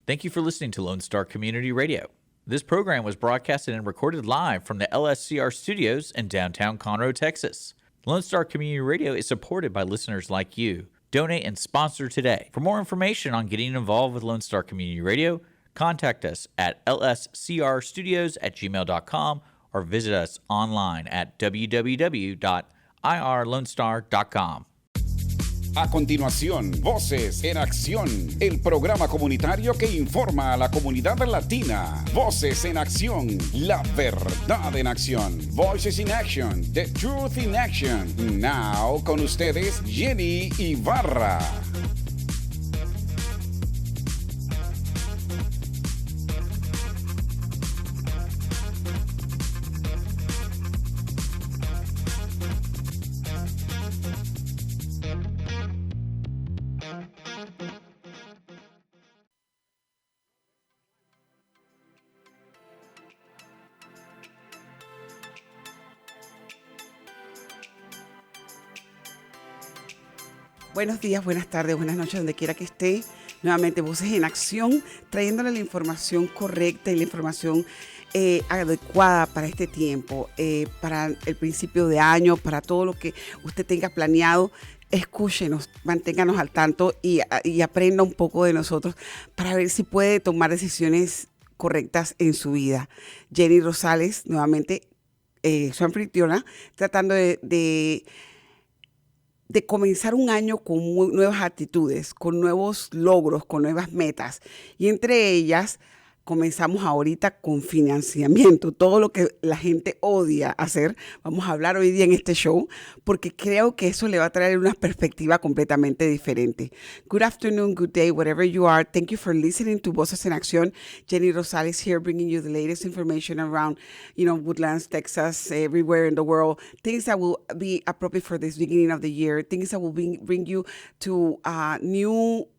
Thank you for listening to Lone Star Community Radio. This program was broadcasted and recorded live from the LSCR studios in downtown Conroe, Texas. Lone Star Community Radio is supported by listeners like you. Donate and sponsor today. For more information on getting involved with Lone Star Community Radio, contact us at lscrstudios@gmail.com or visit us online at www.irlonestar.com. A continuación, Voces en Acción, el programa comunitario que informa a la comunidad latina. Voces en Acción, la verdad en acción. Voices in Action, the truth in action. Now, con ustedes, Jenny Ibarra. Buenos días, buenas tardes, buenas noches, donde quiera que esté. Nuevamente, Voces en Acción, trayéndole la información correcta y la información adecuada para este tiempo, para el principio de año, para todo lo que usted tenga planeado. Escúchenos, manténganos al tanto y aprenda un poco de nosotros para ver si puede tomar decisiones correctas en su vida. Jenny Rosales, nuevamente, su anfitriona, tratando de comenzar un año con nuevas actitudes, con nuevos logros, con nuevas metas. Y entre ellas, comenzamos ahorita con financiamiento, todo lo que la gente odia hacer. Vamos a hablar hoy día en este show, porque creo que eso le va a traer una perspectiva completamente diferente. Good afternoon, good day, wherever you are. Thank you for listening to Voces en Acción. Jenny Rosales here, bringing you the latest information around, Woodlands, Texas, everywhere in the world. Things that will be appropriate for this beginning of the year. Things that will bring you to a new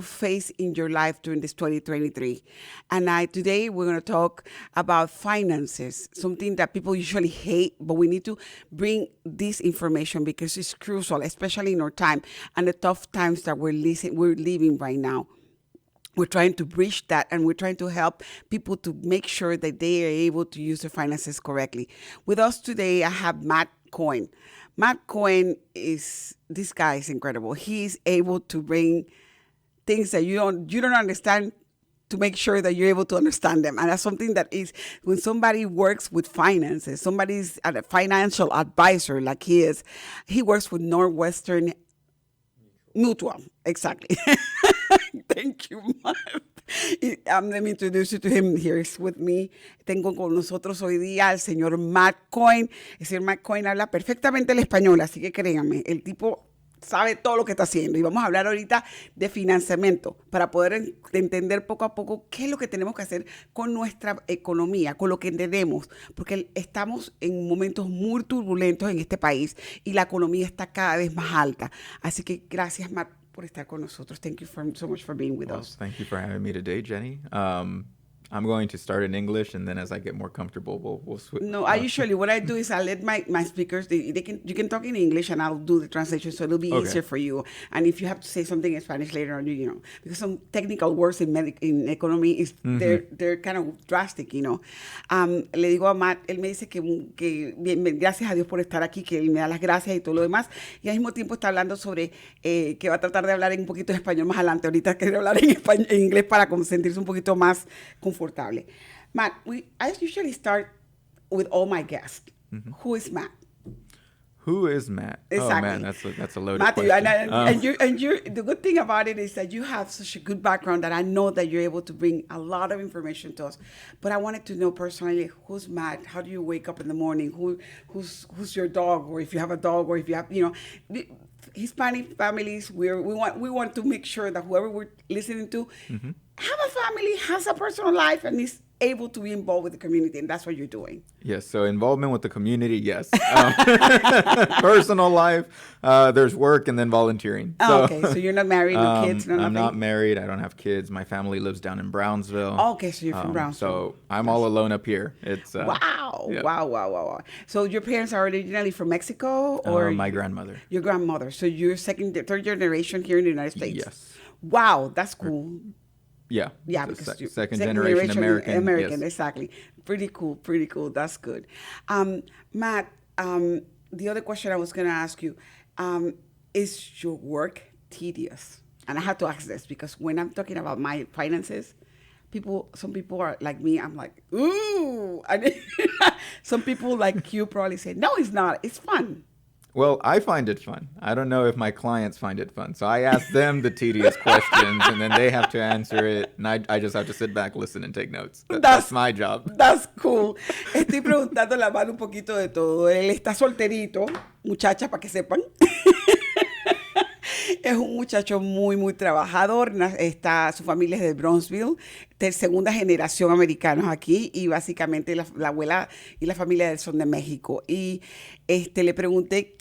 phase in your life during this 2023. And today we're going to talk about finances, something that people usually hate, but we need to bring this information because it's crucial, especially in our time and the tough times that we're living right now. We're trying to bridge that, and we're trying to help people to make sure that they are able to use their finances correctly. With us today, I have Matt Cohen. Matt Cohen this guy is incredible. He's able to bring things that you don't understand to make sure that you're able to understand them. And that's something that is, when somebody works with finances, somebody's a financial advisor like he is, he works with Northwestern Mutual. Exactly. Thank you, Matt. Let me introduce you to him. Here is with me. Tengo con nosotros hoy día al señor Matt Cohen. El señor Matt Cohen habla perfectamente el español, así que créanme, el tipo sabe todo lo que está haciendo. Y vamos a hablar ahorita de financiamiento para poder entender poco a poco qué es lo que tenemos que hacer con nuestra economía, con lo que tenemos, porque estamos en momentos muy turbulentos en este país y la economía está cada vez más alta. Así que gracias, Matt, por estar con nosotros. Thank you so much for being with us. Thank you for having me today, Jenny. I'm going to start in English, and then as I get more comfortable, we'll switch. No, I usually, what I do is I let my speakers, you can talk in English, and I'll do the translation, so it'll be easier for you. And if you have to say something in Spanish later on, because some technical words in economy, they're kind of drastic, Le digo a Matt, él me dice que bien, gracias a Dios por estar aquí, que él me da las gracias y todo lo demás, y al mismo tiempo está hablando sobre que va a tratar de hablar en un poquito de español más adelante. Ahorita quiere hablar en inglés para sentirse un poquito más confortable. Matt, I usually start with all my guests. Mm-hmm. Who is Matt? Who is Matt? Exactly. Oh man, that's a loaded Matthew, question. And you're the good thing about it is that you have such a good background that I know that you're able to bring a lot of information to us. But I wanted to know personally, who's Matt? How do you wake up in the morning? Who's your dog? Or if you have a dog, or if you have, Hispanic families, we want to make sure that whoever we're listening to have a family, has a personal life, and is able to be involved with the community, and that's what you're doing. Yes, so involvement with the community, yes. Personal life, there's work, and then volunteering. Okay, so you're not married, no kids, no nothing? I'm not married, I don't have kids. My family lives down in Brownsville. Okay, so you're from Brownsville. So I'm all alone up here. It's Wow. Yeah. Wow. So your parents are originally from Mexico? Or my grandmother. Your grandmother. So you're third generation here in the United States? Yes. Wow, that's cool. Yeah. Yeah, So because second generation American. Yes. exactly. Pretty cool. That's good. Matt, the other question I was going to ask you, is your work tedious? And I have to ask this because when I'm talking about my finances, some people are like me. I'm like, ooh. Some people like you probably say, no, it's not. It's fun. Well, I find it fun. I don't know if my clients find it fun. So I ask them the tedious questions, and then they have to answer it. And I just have to sit back, listen, and take notes. That's my job. That's cool. Estoy preguntando la mano un poquito de todo. Él está solterito, muchachas, para que sepan. Es un muchacho muy, muy trabajador. Su familia es de Bronxville, de segunda generación americanos aquí, y básicamente la abuela y la familia de él son de México. Y le pregunté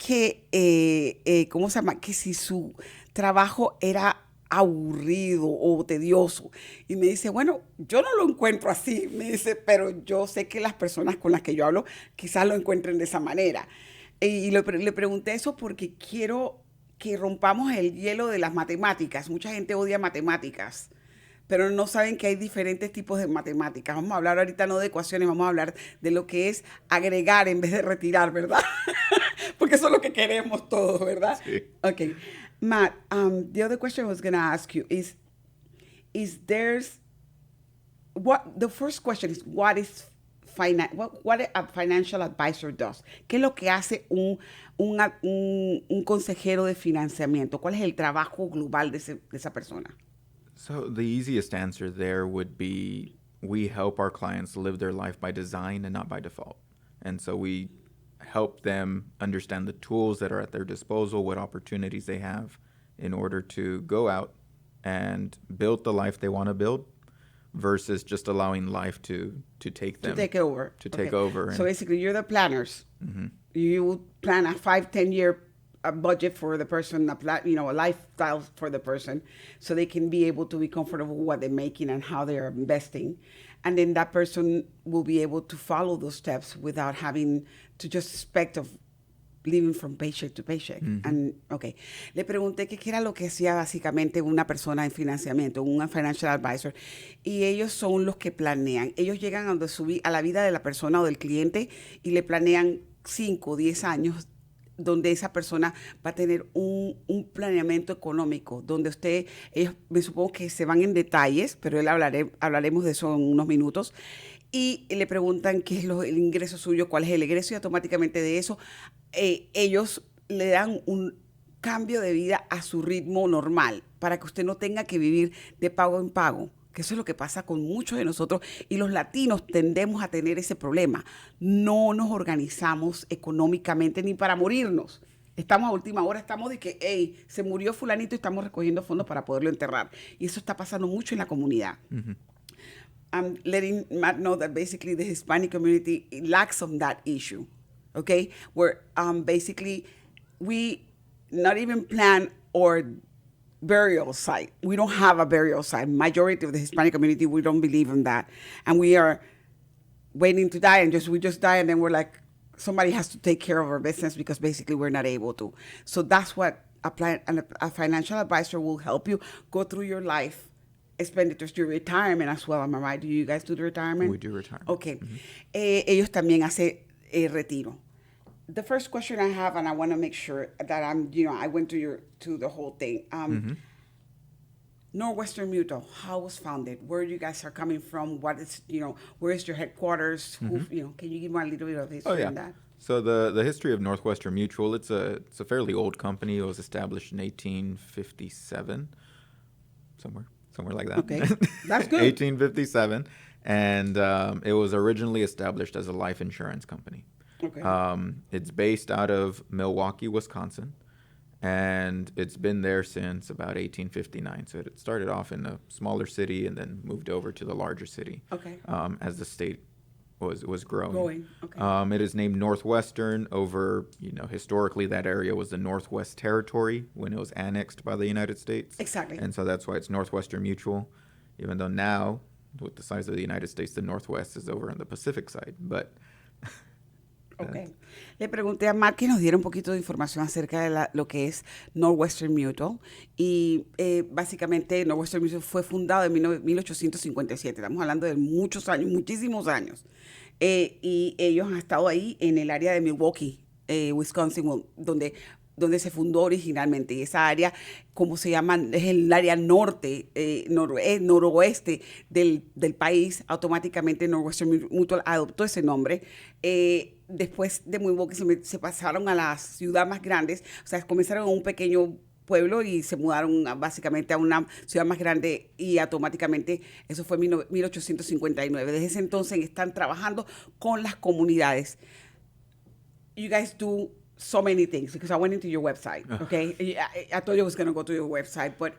¿cómo se llama? Que si su trabajo era aburrido o tedioso. Y me dice, bueno, yo no lo encuentro así. Me dice, pero yo sé que las personas con las que yo hablo quizás lo encuentren de esa manera. Y le pregunté eso porque quiero que rompamos el hielo de las matemáticas. Mucha gente odia matemáticas, pero no saben que hay diferentes tipos de matemáticas. Vamos a hablar ahorita no de ecuaciones, vamos a hablar de lo que es agregar en vez de retirar, ¿verdad? Porque eso es lo que queremos todos, ¿verdad? Sí. Okay. Matt, the other question I was going to ask you is the first question is, what a financial advisor does? ¿Qué es lo que hace un consejero de financiamiento? ¿Cuál es el trabajo global de esa persona? So the easiest answer there would be we help our clients live their life by design and not by default. And so we help them understand the tools that are at their disposal, what opportunities they have in order to go out and build the life they want to build versus just allowing life to take them. To take over. Take over. So basically, you're the planners. Mm-hmm. You plan a 5-10 year budget for the person, a lifestyle for the person, so they can be able to be comfortable with what they're making and how they're investing. And then that person will be able to follow those steps without having to just expect of living from paycheck to paycheck. Mm-hmm. And, okay. Le pregunté qué era lo que hacía básicamente una persona en financiamiento, un financial advisor. Y ellos son los que planean. Ellos llegan a la vida de la persona o del cliente y le planean 5 o 10 años donde esa persona va a tener un planeamiento económico, donde ellos me supongo que se van en detalles, pero hablaremos de eso en unos minutos, y le preguntan qué es el ingreso suyo, cuál es el egreso, y automáticamente de eso ellos le dan un cambio de vida a su ritmo normal, para que usted no tenga que vivir de pago en pago. Que eso es lo que pasa con muchos de nosotros, y los latinos tendemos a tener ese problema. No nos organizamos económicamente ni para morirnos. Estamos a última hora, estamos de que, hey, se murió fulanito y estamos recogiendo fondos para poderlo enterrar. Y eso está pasando mucho en la comunidad. Mm-hmm. I'm letting Matt know that basically the Hispanic community lacks on that issue, okay? Where basically we not even plan or burial site. We don't have a burial site. Majority of the Hispanic community, we don't believe in that. And we are waiting to die, and we just die, and then we're like, somebody has to take care of our business because basically we're not able to. So that's what a financial advisor will help you go through your life expenditures, your retirement as well. Am I right? Do you guys do the retirement? We do retirement. Okay. Mm-hmm. Ellos también hacen retiro. The first question I have, and I want to make sure that I went to the whole thing. Mm-hmm. Northwestern Mutual, how was founded? Where you guys are coming from? What is, where is your headquarters? Mm-hmm. Can you give me a little bit of history on that? So the history of Northwestern Mutual, it's a fairly old company. It was established in 1857, somewhere like that. Okay, that's good. 1857, and it was originally established as a life insurance company. Okay. It's based out of Milwaukee, Wisconsin, and it's been there since about 1859. So it started off in a smaller city and then moved over to the larger city. Okay. As the state was growing. Okay. It is named Northwestern over, historically that area was the Northwest Territory when it was annexed by the United States. Exactly. And so that's why it's Northwestern Mutual, even though now, with the size of the United States, the Northwest is over on the Pacific side. But Okay. Le pregunté a Mark que nos diera un poquito de información acerca de lo que es Northwestern Mutual. Y básicamente Northwestern Mutual fue fundado en 1857. Estamos hablando de muchos años, muchísimos años. Y ellos han estado ahí en el área de Milwaukee, Wisconsin, donde se fundó originalmente. Y esa área, como se llama, es el área norte, noroeste del país. Automáticamente Northwestern Mutual adoptó ese nombre. Después de Milwaukee se pasaron a las ciudades más grandes, o sea, comenzaron en un pequeño pueblo y se mudaron básicamente a una ciudad más grande y automáticamente, eso fue en 1859. Desde ese entonces están trabajando con las comunidades. You guys do so many things because I went into your website, okay? I told you I was going to go to your website, but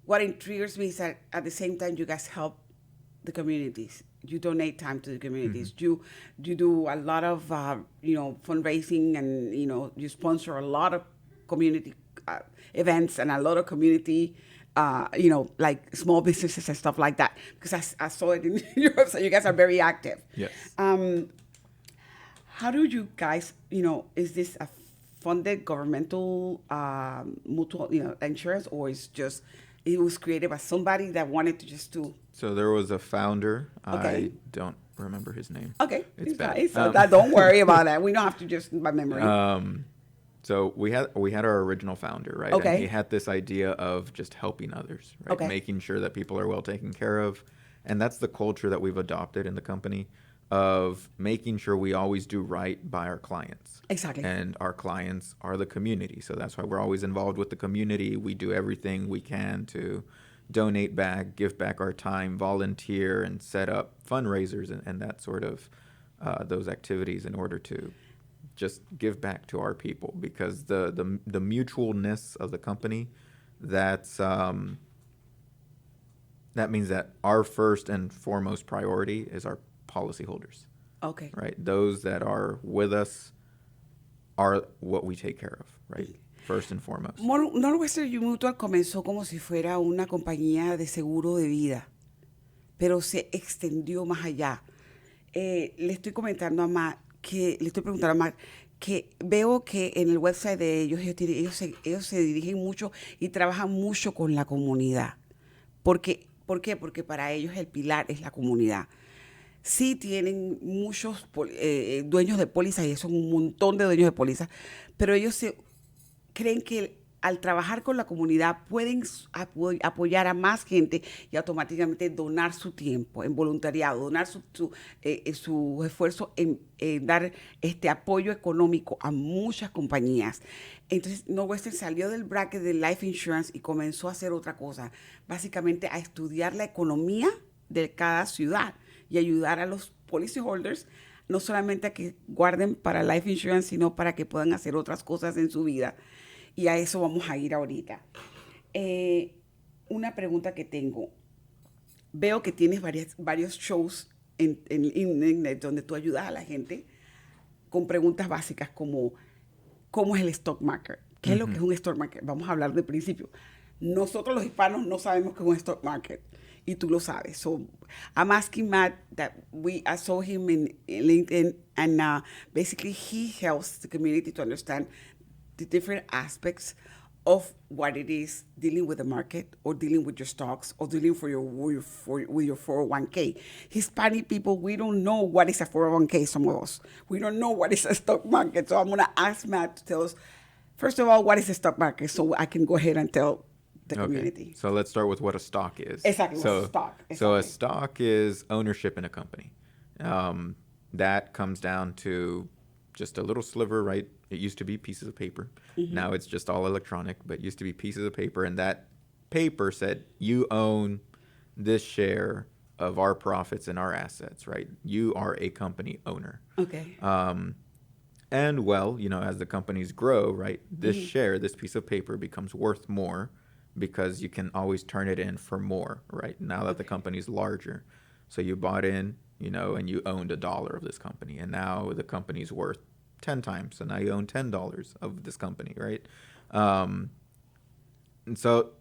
what intrigues me is that at the same time you guys help the communities. You donate time to the communities. You do a lot of fundraising, and you sponsor a lot of community events and a lot of community like small businesses and stuff like that, because I saw it in your website. You guys are very active. Yes. How do you guys, is this a funded governmental mutual insurance, or is just it was created by somebody that wanted to just do? So there was a founder. Okay. I don't remember his name. Okay, It's bad. fine. So don't worry about that. We don't have to just by memory. So we had our original founder, right? Okay. And he had this idea of just helping others, right? Okay. Making sure that people are well taken care of. And that's the culture that we've adopted in the company, of making sure we always do right by our clients. Exactly. And our clients are the community. So that's why we're always involved with the community. We do everything we can to donate back, give back our time, volunteer, and set up fundraisers and that sort of those activities in order to just give back to our people, because the mutualness of the company, that means that our first and foremost priority is our policyholders. Okay. Right? Those that are with us are what we take care of, right? First and foremost. Northwestern Mutual comenzó como si fuera una compañía de seguro de vida, pero se extendió más allá. Le estoy preguntando a Matt que veo que en el website de ellos se dirigen mucho y trabajan mucho con la comunidad. ¿Por qué? Porque para ellos el pilar es la comunidad. Sí tienen muchos dueños de pólizas, y son un montón de dueños de pólizas, pero ellos creen que al trabajar con la comunidad pueden apoyar a más gente y automáticamente donar su tiempo en voluntariado, donar su esfuerzo en dar apoyo económico a muchas compañías. Entonces, Northwestern salió del bracket de Life Insurance y comenzó a hacer otra cosa, básicamente a estudiar la economía de cada ciudad y ayudar a los policyholders no solamente a que guarden para Life Insurance, sino para que puedan hacer otras cosas en su vida. Y a eso vamos a ir ahorita. Una pregunta que tengo. Veo que tienes varios shows en internet donde tú ayudas a la gente con preguntas básicas como ¿cómo es el stock market? ¿Qué es lo que es un stock market? Vamos a hablar del principio. Nosotros los hispanos no sabemos qué es un stock market. Y tú lo sabes. So I'm asking Matt that I saw him in LinkedIn, and basically he helps the community to understand the different aspects of what it is dealing with the market, or dealing with your stocks, or dealing with your 401k. Hispanic people, we don't know what is a 401k, some of us. We don't know what is a stock market. So I'm going to ask Matt to tell us, first of all, what is a stock market, so I can go ahead and tell the community. So let's start with what a stock is. Exactly, so, what's a stock? Exactly. So a stock is ownership in a company. That comes down to just a little sliver, right? It used to be pieces of paper. Mm-hmm. Now it's just all electronic, but it used to be pieces of paper, and that paper said, you own this share of our profits and our assets, right? You are a company owner. Okay. And well, as the companies grow, right, this share, this piece of paper becomes worth more, because you can always turn it in for more, right? Now that the company's larger. So you bought in, and you owned $1 of this company, and now the company's worth 10 times. So now you own $10 of this company, right? And so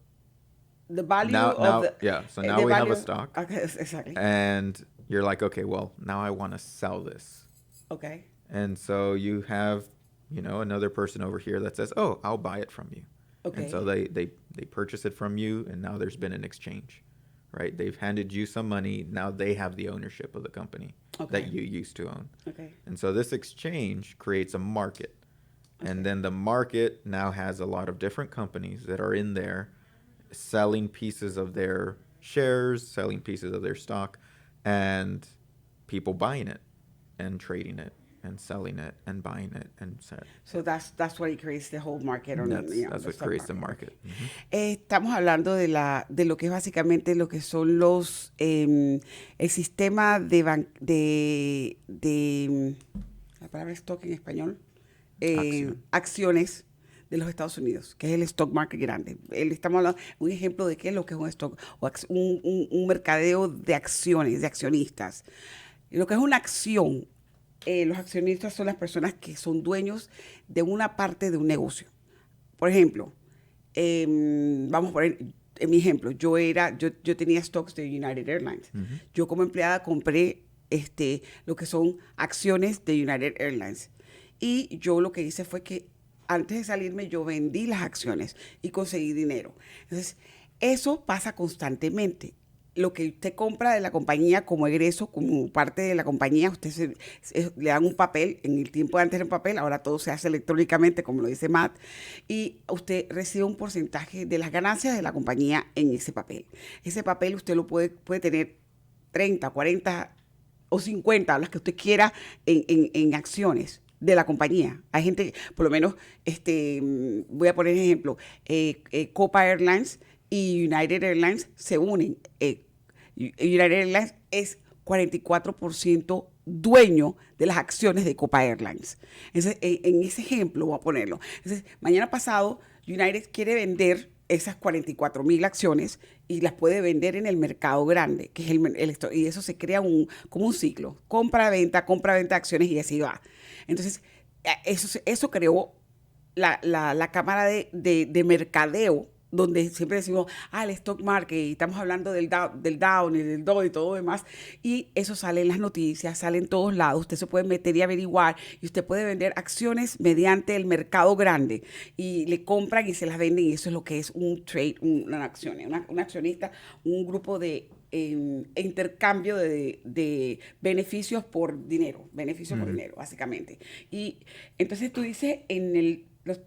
the value so now we have a stock. Okay, exactly. And you're like, okay, well, now I want to sell this. Okay. And so you have, another person over here that says, oh, I'll buy it from you. Okay. And so they purchase it from you, and now there's been an exchange, right? They've handed you some money. Now they have the ownership of the company that you used to own. Okay. And so this exchange creates a market. Okay. And then the market now has a lot of different companies that are in there selling pieces of their shares, selling pieces of their stock, and people buying it and trading it and selling it and buying it and selling. So that's what it creates the whole market. That's what creates the market. Estamos hablando de lo que es básicamente lo que son los el sistema de la palabra stock en español, acciones de los Estados Unidos, que es el stock market grande. Estamos hablando un ejemplo de qué es lo que es un stock, o un mercadeo de acciones, de accionistas. Lo que es una acción, los accionistas son las personas que son dueños de una parte de un negocio. Por ejemplo, vamos a poner, en mi ejemplo, yo tenía stocks de United Airlines. Yo como empleada compré lo que son acciones de United Airlines. Y yo lo que hice fue que antes de salirme yo vendí las acciones y conseguí dinero. Entonces, eso pasa constantemente. Lo que usted compra de la compañía como egreso, como parte de la compañía, usted le dan un papel, en el tiempo de antes era un papel, ahora todo se hace electrónicamente, como lo dice Matt, y usted recibe un porcentaje de las ganancias de la compañía en ese papel. Ese papel usted lo puede tener 30, 40 o 50, las que usted quiera, en acciones de la compañía. Hay gente, por lo menos, voy a poner ejemplo, Copa Airlines y United Airlines se unen. United Airlines es 44% dueño de las acciones de Copa Airlines. Entonces, en ese ejemplo voy a ponerlo. Entonces, mañana pasado, United quiere vender esas 44,000 acciones y las puede vender en el mercado grande, que es y eso se crea como un ciclo. Compra-venta de acciones y así va. Entonces, eso creó la cámara de mercadeo, donde siempre decimos, el stock market, y estamos hablando del down y del do y todo lo demás, y eso sale en las noticias, sale en todos lados, usted se puede meter y averiguar, y usted puede vender acciones mediante el mercado grande, y le compran y se las venden, y eso es lo que es un trade, una acción, un accionista, un grupo de intercambio de beneficios por dinero, básicamente. Y entonces tú dices,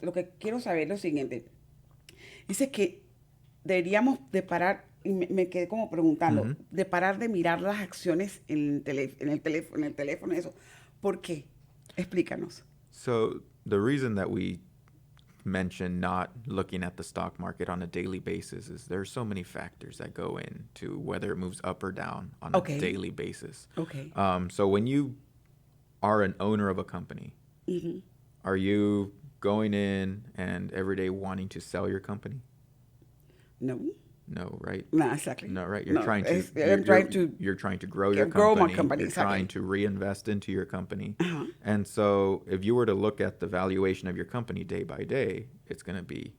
lo que quiero saber es lo siguiente. Dice que deberíamos de parar, y me quedé como preguntando, de parar de mirar las acciones en el teléfono, eso. ¿Por qué? Explícanos. So the reason that we mention not looking at the stock market on a daily basis is there's so many factors that go into whether it moves up or down on a daily basis. Okay. So when you are an owner of a company, are you going in and every day wanting to sell your company? No. No, right? No, exactly. No, right? You're trying to grow your company. Grow my company. You're exactly. trying to reinvest into your company. And so if you were to look at the valuation of your company day by day, it's going to be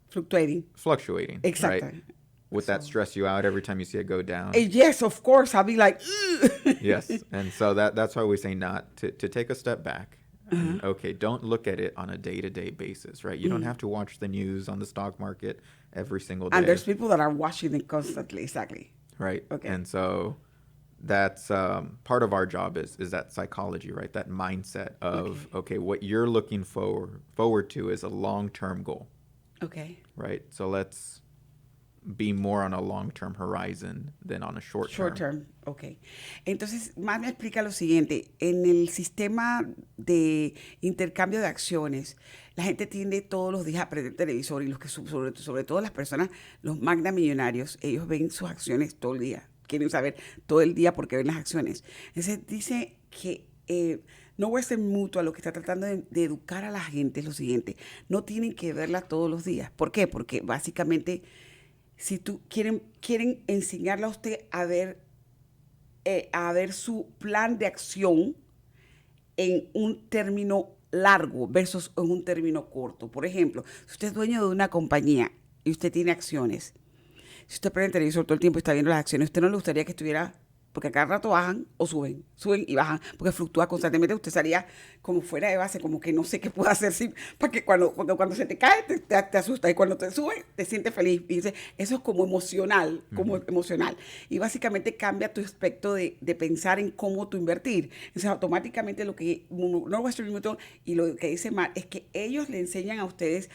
fluctuating. Exactly. Right? Would that stress you out every time you see it go down? Yes, of course. I'll be like, ugh. Yes. And so that's why we say not to take a step back. And, okay, don't look at it on a day-to-day basis, right? You don't have to watch the news on the stock market every single day. And there's people that are watching it constantly, exactly. Right. Okay. And so that's part of our job is that psychology, right? That mindset of, okay, what you're looking forward to is a long-term goal. Okay. Right? So let's be more on a long-term horizon than on a short-term. Short-term, ok. Entonces, más me explica lo siguiente. En el sistema de intercambio de acciones, la gente tiende todos los días a prender el televisor y los que sobre todo las personas, los magna millonarios, ellos ven sus acciones todo el día. Quieren saber todo el día por qué ven las acciones. Entonces, dice que Northwestern Mutual lo que está tratando de educar a la gente es lo siguiente. No tienen que verla todos los días. ¿Por qué? Porque básicamente, si tú quieren enseñarle a usted a ver su plan de acción en un término largo versus en un término corto. Por ejemplo, si usted es dueño de una compañía y usted tiene acciones, si usted prende el televisor todo el tiempo y está viendo las acciones, ¿usted no le gustaría que estuviera porque cada rato bajan o suben y bajan, porque fluctúa constantemente. Usted estaría como fuera de base, como que no sé qué puedo hacer, porque cuando se te cae, te asusta, y cuando te sube, te sientes feliz. Y dice, eso es como emocional, emocional. Y básicamente cambia tu aspecto de pensar en cómo tú invertir. Entonces, automáticamente lo que Northwestern Mutual y lo que dice Matt es que ellos le enseñan a ustedes,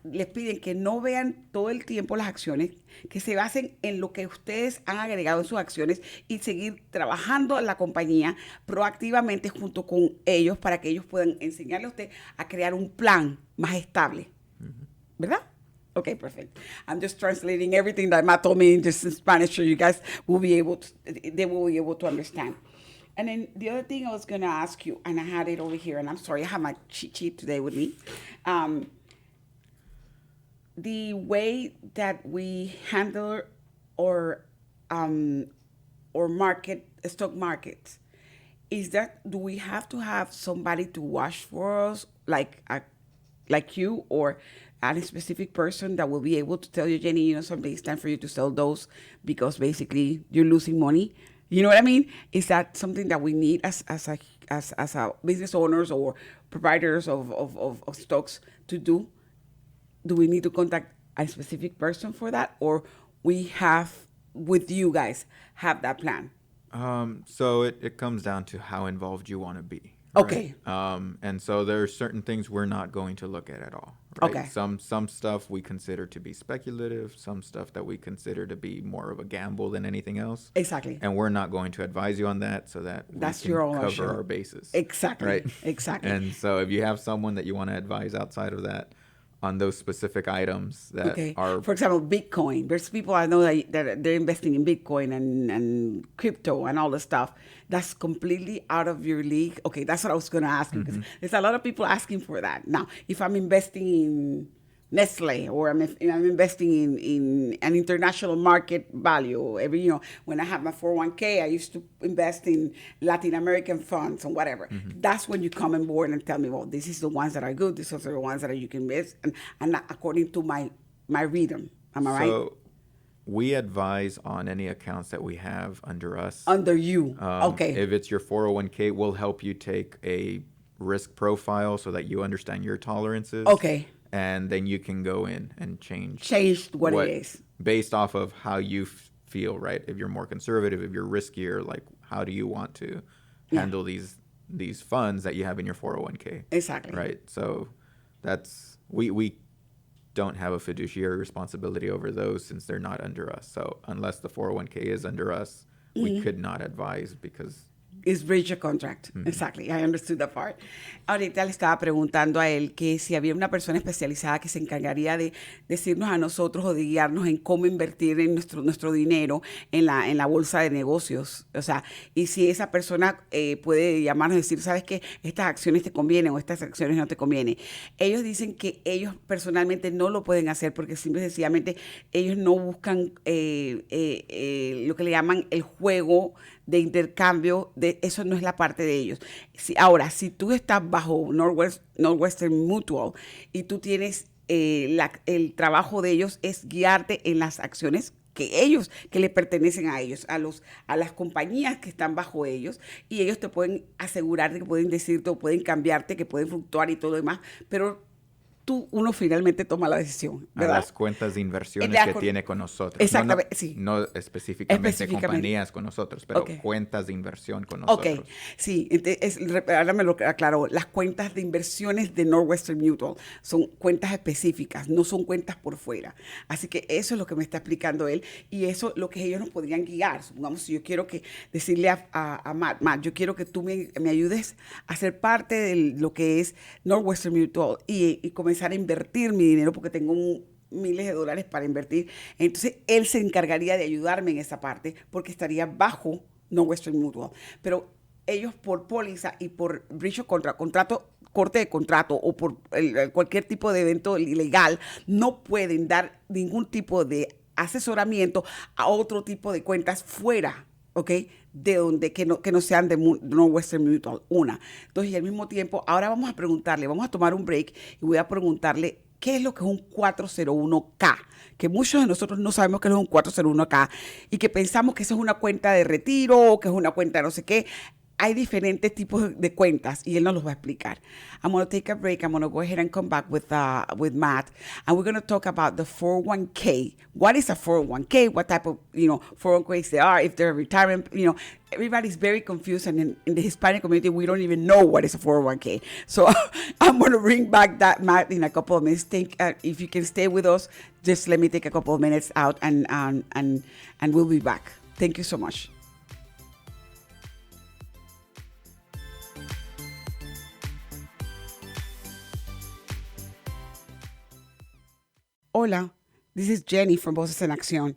les piden que no vean todo el tiempo las acciones, que se basen en lo que ustedes han agregado en sus acciones y seguir trabajando en la compañía proactivamente junto con ellos para que ellos puedan enseñarle a usted a crear un plan más estable. ¿Verdad? Okay, perfect. I'm just translating everything that Matt told me in just in Spanish so you guys will be able to, they will be able to understand. And then the other thing I was going to ask you, and I had it over here, and I'm sorry, I have my cheat sheet today with me. The way that we handle or market stock markets, is that, do we have to have somebody to watch for us, like you, or a specific person that will be able to tell you, Jenny, you know, someday it's time for you to sell those because basically you're losing money? You know what I mean? Is that something that we need as a business owners or providers of stocks to do? Do we need to contact a specific person for that, or we have, with you guys, have that plan? So it comes down to how involved you want to be. Okay. Right? And so there are certain things we're not going to look at all. Right? Okay. Some stuff we consider to be speculative, some stuff that we consider to be more of a gamble than anything else. Exactly. And we're not going to advise you on that so that That's we can your own cover option. our bases. Exactly. Right? Exactly. And so if you have someone that you want to advise outside of that on those specific items that are... For example, Bitcoin. There's people I know that they're investing in Bitcoin and crypto and all this stuff. That's completely out of your league. Okay, that's what I was going to ask you, because there's a lot of people asking for that. Now, if I'm investing in Nestle, or I'm investing in an international market value, when I have my 401k, I used to invest in Latin American funds and whatever. That's when you come on board and tell me, well, this is the ones that are good, these are the ones that you can invest, and according to my rhythm. Am I right? So we advise on any accounts that we have under us. Under you. Okay. If it's your 401k, we'll help you take a risk profile so that you understand your tolerances. Okay. And then you can go in and change what it is. Based off of how you feel, right? If you're more conservative, if you're riskier, like how do you want to handle these funds that you have in your 401k? Exactly. Right. So that's, we don't have a fiduciary responsibility over those since they're not under us. So unless the 401k is under us, we could not advise because... Is breach a contract. Exactly. I understood that part. Ahorita le estaba preguntando a él que si había una persona especializada que se encargaría de decirnos a nosotros o de guiarnos en cómo invertir en nuestro dinero en la bolsa de negocios. O sea, y si esa persona puede llamarnos y decir, ¿sabes qué? Estas acciones te convienen o estas acciones no te convienen. Ellos dicen que ellos personalmente no lo pueden hacer porque simple y sencillamente ellos no buscan lo que le llaman el juego de intercambio, eso no es la parte de ellos. Ahora, si tú estás bajo Northwestern Mutual y tú tienes el trabajo de ellos es guiarte en las acciones que le pertenecen a ellos, a las compañías que están bajo ellos, y ellos te pueden asegurar de que pueden decirte o pueden cambiarte, que pueden fluctuar y todo lo demás, pero uno finalmente toma la decisión, ¿verdad? A las cuentas de inversiones que tiene con nosotros. Exactamente, sí. No específicamente compañías con nosotros, pero cuentas de inversión con nosotros. Ok, sí, ahora me lo aclaró. Las cuentas de inversiones de Northwestern Mutual son cuentas específicas, no son cuentas por fuera. Así que eso es lo que me está explicando él, y eso es lo que ellos nos podrían guiar. Supongamos, si yo quiero decirle a Matt, yo quiero que tú me ayudes a ser parte de lo que es Northwestern Mutual y comenzar a invertir mi dinero porque tengo miles de dólares para invertir. Entonces, él se encargaría de ayudarme en esa parte porque estaría bajo Northwestern Mutual. Pero ellos por póliza y por breach of contract, corte de contrato o por cualquier tipo de evento ilegal, no pueden dar ningún tipo de asesoramiento a otro tipo de cuentas fuera, ¿ok? De donde que no sean de Northwestern Mutual, una. Entonces, y al mismo tiempo, ahora vamos a tomar un break y voy a preguntarle ¿Qué es lo que es un 401k? Que muchos de nosotros no sabemos qué es un 401k y que pensamos que eso es una cuenta de retiro o que es una cuenta de no sé qué. Hay diferentes tipos de cuentas y él nos los va a explicar. I'm going to take a break. I'm going to go ahead and come back with Matt, and we're going to talk about the 401k. What is a 401k? What type of 401ks there are? If they're retirement, everybody's very confused, and in the Hispanic community, we don't even know what is a 401k. So I'm going to bring back that, Matt, in a couple of minutes. If you can stay with us, just let me take a couple of minutes out, and we'll be back. Thank you so much. Hola, this is Jenny from Voces en Accion,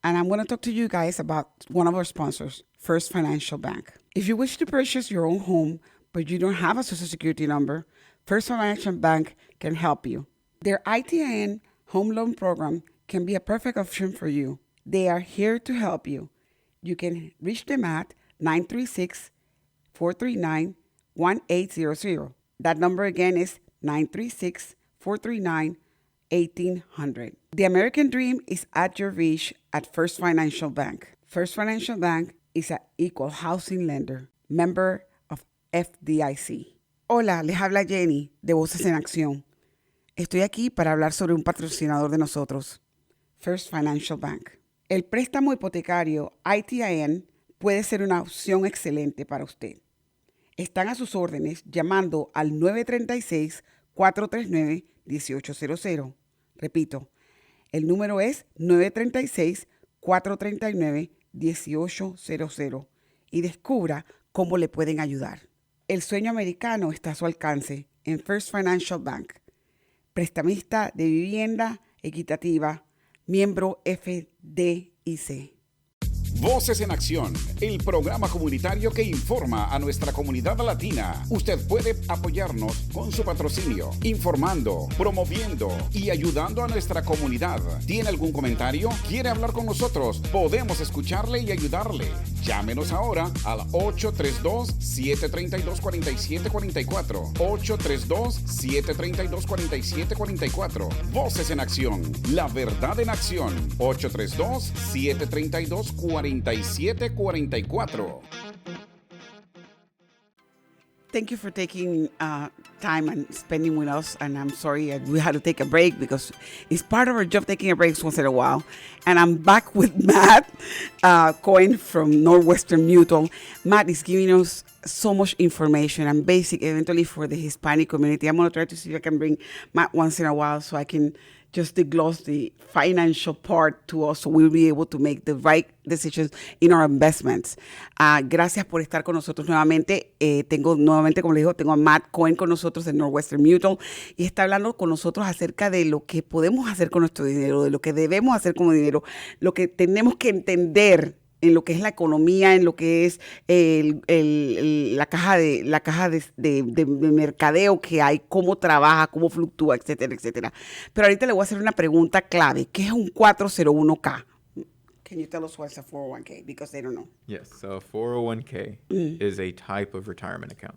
and I'm going to talk to you guys about one of our sponsors, First Financial Bank. If you wish to purchase your own home, but you don't have a Social Security number, First Financial Bank can help you. Their ITIN home loan program can be a perfect option for you. They are here to help you. You can reach them at 936-439-1800. That number again is 936-439-1800. The American dream is at your reach at First Financial Bank. First Financial Bank is an equal housing lender, member of FDIC. Hola, les habla Jenny de Voces en Acción. Estoy aquí para hablar sobre un patrocinador de nosotros, First Financial Bank. El préstamo hipotecario ITIN puede ser una opción excelente para usted. Están a sus órdenes llamando al 936-439-1800. Repito, el número es 936-439-1800 y descubra cómo le pueden ayudar. El sueño americano está a su alcance en First Financial Bank. Prestamista de vivienda equitativa, miembro FDIC. Voces en Acción, el programa comunitario que informa a nuestra comunidad latina. Usted puede apoyarnos con su patrocinio, informando, promoviendo y ayudando a nuestra comunidad. ¿Tiene algún comentario? ¿Quiere hablar con nosotros? Podemos escucharle y ayudarle. Llámenos ahora al 832-732-4744. 832-732-4744. Voces en Acción, la verdad en acción. 832-732-4744. Thank you for taking time and spending with us. And I'm sorry we had to take a break because it's part of our job taking a break once in a while. And I'm back with Matt Cohen from Northwestern Mutual. Matt is giving us so much information and basic eventually for the Hispanic community. I'm going to try to see if I can bring Matt once in a while so I can just gloss the financial part to us so we'll be able to make the right decisions in our investments. Gracias por estar con nosotros nuevamente. Tengo nuevamente, como les digo, tengo a Matt Cohen con nosotros de Northwestern Mutual y está hablando con nosotros acerca de lo que podemos hacer con nuestro dinero, de lo que debemos hacer con el dinero, lo que tenemos que entender en lo que es la economía, en lo que es la caja de mercadeo que hay, cómo trabaja, cómo fluctúa, etcétera, etcétera. Pero ahorita le voy a hacer una pregunta clave. ¿Qué es un 401k? Can you tell us what's a 401k? Because they don't know. Yes, so a 401k is a type of retirement account.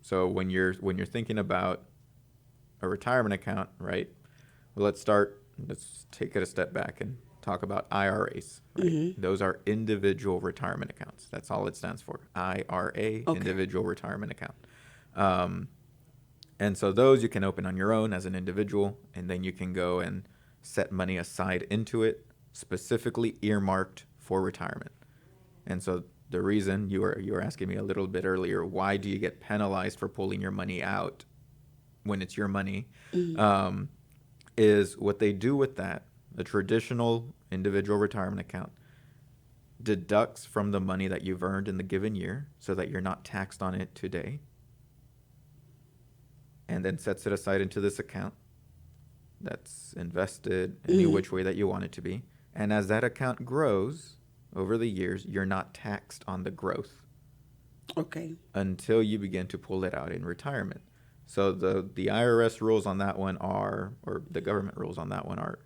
So when you're thinking about a retirement account, right? Well, let's take it a step back and talk about IRAs. Right? Mm-hmm. Those are individual retirement accounts. That's all it stands for. IRA, okay. Individual retirement account. And so those you can open on your own as an individual, and then you can go and set money aside into it, specifically earmarked for retirement. And so the reason you were asking me a little bit earlier, why do you get penalized for pulling your money out when it's your money, mm-hmm. Is what they do with that. A traditional individual retirement account deducts from the money that you've earned in the given year so that you're not taxed on it today, and then sets it aside into this account that's invested any which way that you want it to be. And as that account grows over the years, you're not taxed on the growth. Okay. Until you begin to pull it out in retirement. So the IRS rules on that one or the government rules on that one are,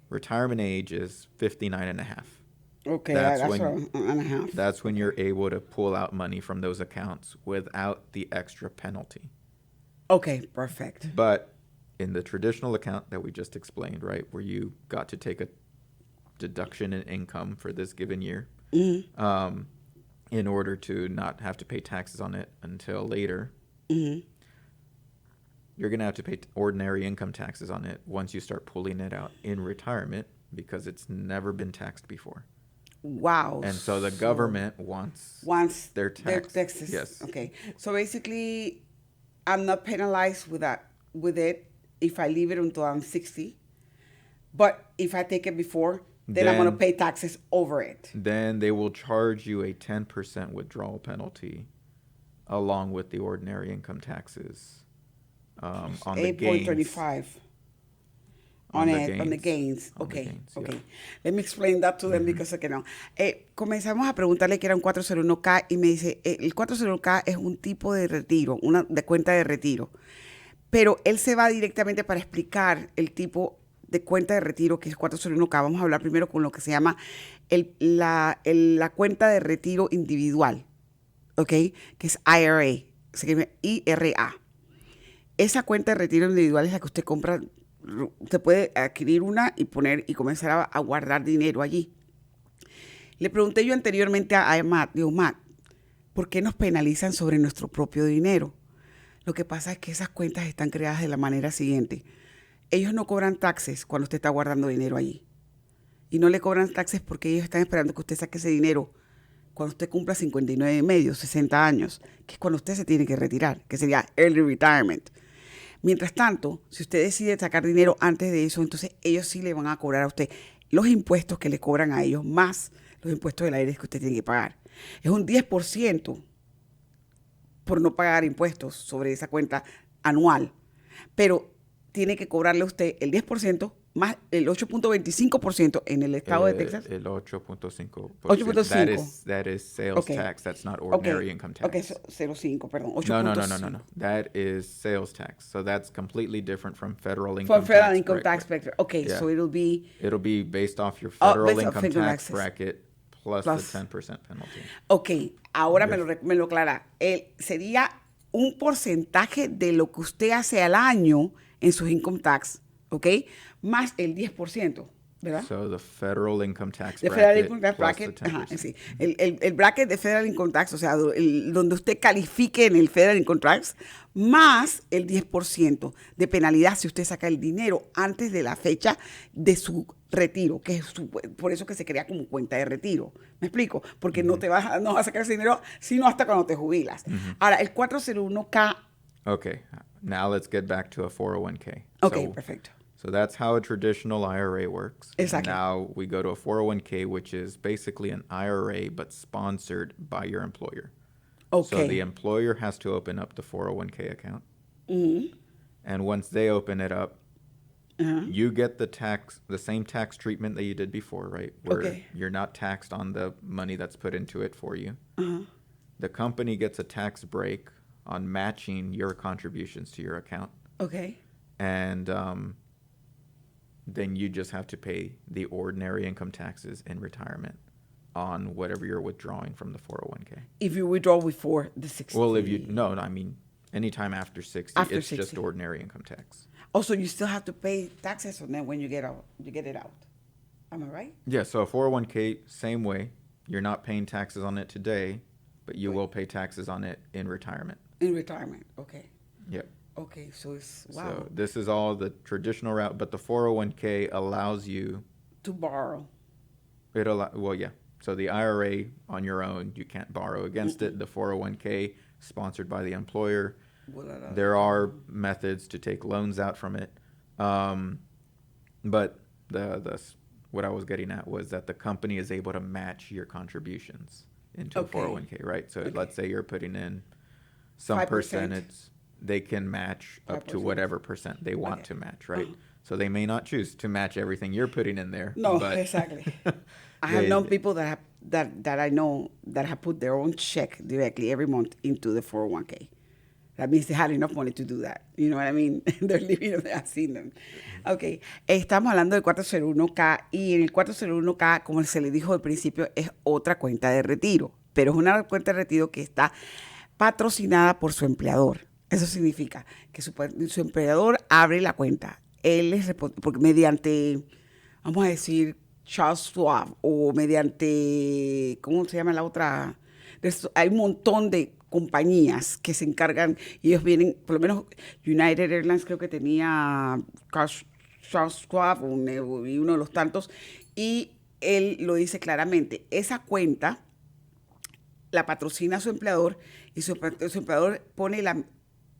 retirement age is 59 and a half. Okay, that's and a half. That's when you're able to pull out money from those accounts without the extra penalty. Okay, perfect. But in the traditional account that we just explained, right, where you got to take a deduction in income for this given year, in order to not have to pay taxes on it until later, you're going to have to pay ordinary income taxes on it once you start pulling it out in retirement because it's never been taxed before. Wow. And so the government wants their taxes. Yes. Okay. So basically, I'm not penalized with it if I leave it until I'm 60. But if I take it before, then I'm going to pay taxes over it. Then they will charge you a 10% withdrawal penalty along with the ordinary income taxes on the gains. 8.35 on the gains. Okay. Let me explain that to them because okay, no. Comenzamos a preguntarle que era un 401k y me dice, el 401k es un tipo de retiro, de cuenta de retiro. Pero él se va directamente para explicar el tipo de cuenta de retiro que es 401k. Vamos a hablar primero con lo que se llama la cuenta de retiro individual, ¿ok? Que es IRA, se escribe IRA. Esa cuenta de retiro individual es la que usted compra. Usted puede adquirir una y comenzar a guardar dinero allí. Le pregunté yo anteriormente a Matt, digo, Matt, ¿por qué nos penalizan sobre nuestro propio dinero? Lo que pasa es que esas cuentas están creadas de la manera siguiente. Ellos no cobran taxes cuando usted está guardando dinero allí. Y no le cobran taxes porque ellos están esperando que usted saque ese dinero cuando usted cumpla 59 y medio, 60 años, que es cuando usted se tiene que retirar, que sería early retirement. Mientras tanto, si usted decide sacar dinero antes de eso, entonces ellos sí le van a cobrar a usted los impuestos que le cobran a ellos, más los impuestos del aire que usted tiene que pagar. Es un 10% por no pagar impuestos sobre esa cuenta anual. Pero tiene que cobrarle a usted el 10% más el 8.25% en el estado de Texas. El 8.5%. 8.5. That is sales tax. That's not ordinary income tax. Okay, 0.5, perdón. 8.5. No. That is sales tax. So that's completely different from federal income tax. From federal income tax bracket. Okay, yeah. So it'll be based off your federal income tax bracket plus the 10% penalty. Okay, ahora me lo aclara. Sería un porcentaje de lo que usted hace al año en sus income tax, ¿ok? Más el 10%, ¿verdad? So the federal income tax bracket. Federal income tax bracket, ajá, sí. El bracket de federal income tax, o sea, donde usted califique en el federal income tax, más el 10% de penalidad si usted saca el dinero antes de la fecha de su retiro, que es por eso que se crea como cuenta de retiro. ¿Me explico? Porque no vas a sacar ese dinero sino hasta cuando te jubilas. Ahora, el 401k. Okay, now let's get back to a 401k. Okay, perfecto. So that's how a traditional IRA works. Exactly. Now we go to a 401k, which is basically an IRA, but sponsored by your employer. Okay. So the employer has to open up the 401k account. Mm-hmm. And once they open it up, you get the same tax treatment that you did before, right? Where you're not taxed on the money that's put into it for you. The company gets a tax break on matching your contributions to your account. Okay. And then you just have to pay the ordinary income taxes in retirement on whatever you're withdrawing from the 401k. If you withdraw before the 60. Well, I mean, anytime after 60, it's 60. Just ordinary income tax. Oh, so you still have to pay taxes on that when you get it out. Am I right? Yeah, so a 401k, same way. You're not paying taxes on it today, but you will pay taxes on it in retirement. In retirement, okay. Yep. Okay, so it's, wow. So this is all the traditional route, but the 401k allows you to borrow. So the IRA on your own, you can't borrow against it. The 401k, sponsored by the employer. There are methods to take loans out from it. But what I was getting at was that the company is able to match your contributions into a 401k, right? So let's say you're putting in some 5%. Percentage, they can match up 5%. To whatever percent they want to match, right? So they may not choose to match everything you're putting in there. No, exactly. I have known people that I know that have put their own check directly every month into the 401k. That means they had enough money to do that. You know what I mean? They're living, I've seen them. Okay. Estamos hablando del 401k y en el 401k, como se le dijo al principio, es otra cuenta de retiro. Pero es una cuenta de retiro que está patrocinada por su empleador. Eso significa que su empleador abre la cuenta. Él les responde, porque mediante, vamos a decir, Charles Schwab o mediante, ¿cómo se llama la otra? Hay un montón de compañías que se encargan y ellos vienen, por lo menos United Airlines creo que tenía Charles Schwab y uno de los tantos, y él lo dice claramente, esa cuenta la patrocina a su empleador y su empleador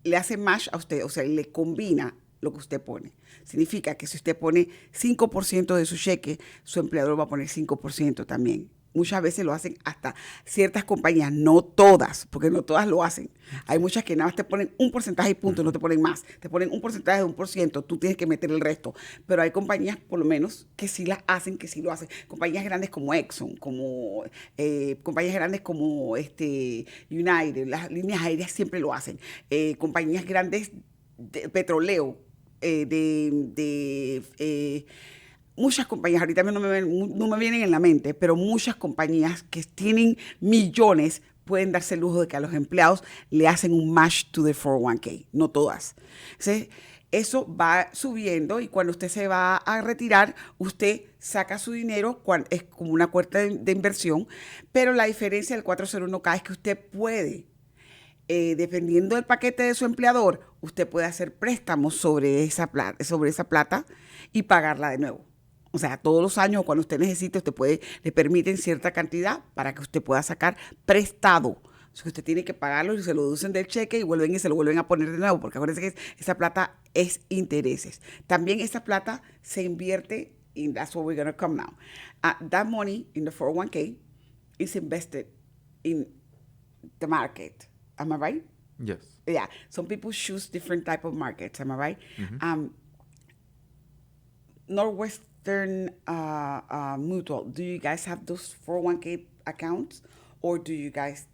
le hace match a usted, o sea, le combina lo que usted pone. Significa que si usted pone 5% de su cheque, su empleador va a poner 5% también. Muchas veces lo hacen hasta ciertas compañías, no todas, porque no todas lo hacen. Hay muchas que nada más te ponen un porcentaje y punto, no te ponen más. Te ponen un porcentaje de 1%, tú tienes que meter el resto. Pero hay compañías, por lo menos, que sí las hacen, que sí lo hacen. Compañías grandes como Accion, compañías grandes como United, las líneas aéreas siempre lo hacen. Compañías grandes de petróleo, muchas compañías, ahorita no me vienen en la mente, pero muchas compañías que tienen millones pueden darse el lujo de que a los empleados le hacen un match to the 401k, no todas. ¿Sí? Eso va subiendo y cuando usted se va a retirar, usted saca su dinero, es como una cuenta de inversión, pero la diferencia del 401k es que usted puede, dependiendo del paquete de su empleador, usted puede hacer préstamos sobre esa plata y pagarla de nuevo. O sea, todos los años, cuando usted necesite, le permiten cierta cantidad para que usted pueda sacar prestado. O sea, usted tiene que pagarlo y se lo deducen del cheque y se lo vuelven a poner de nuevo, porque acuérdense que esa plata es intereses. También esa plata se invierte, and that's where we're going to come now. That money in the 401k is invested in the market. Am I right? Yes. Yeah. Some people choose different type of markets. Am I right? Mm-hmm. Northwestern Mutual, do you guys have those 401k accounts, or do you guys,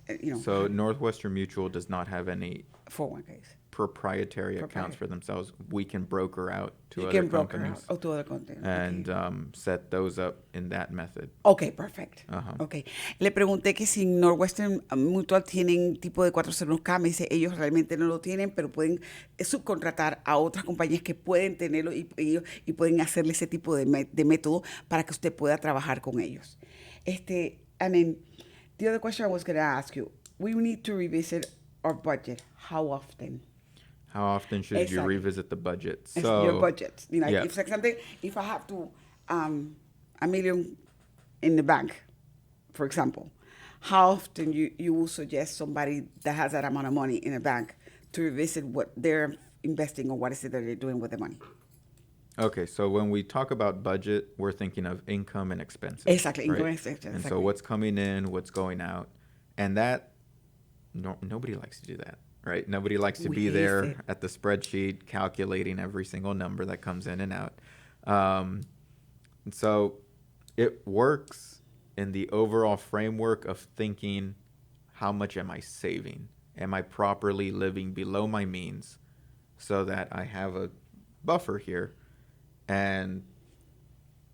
So Northwestern Mutual does not have any 401ks? proprietary accounts for themselves. We can broker out to You other can broker companies out to other companies. and set those up in that method. Okay, perfect. Ajá. Okay. Le pregunté que si Northwestern Mutual tienen tipo de 401k, me dice ellos realmente no lo tienen, pero pueden subcontratar a otras compañías que pueden tenerlo y pueden hacerle ese tipo de método para que usted pueda trabajar con ellos. And then the other question I was going to ask you, we need to revisit our budget. How often? How often should you revisit the budget? So Your budget. yeah. If I have to $1 million in the bank, for example, how often you will suggest somebody that has that amount of money in a bank to revisit what they're investing or what is it that they're doing with the money? Okay, so when we talk about budget, we're thinking of income and expenses. Exactly, right? income and expenses. And Exactly. so what's coming in, what's going out, and that nobody likes to do that. Right? Nobody likes to be there at the spreadsheet calculating every single number that comes in and out. So it works in the overall framework of thinking, how much am I saving? Am I properly living below my means so that I have a buffer here? And,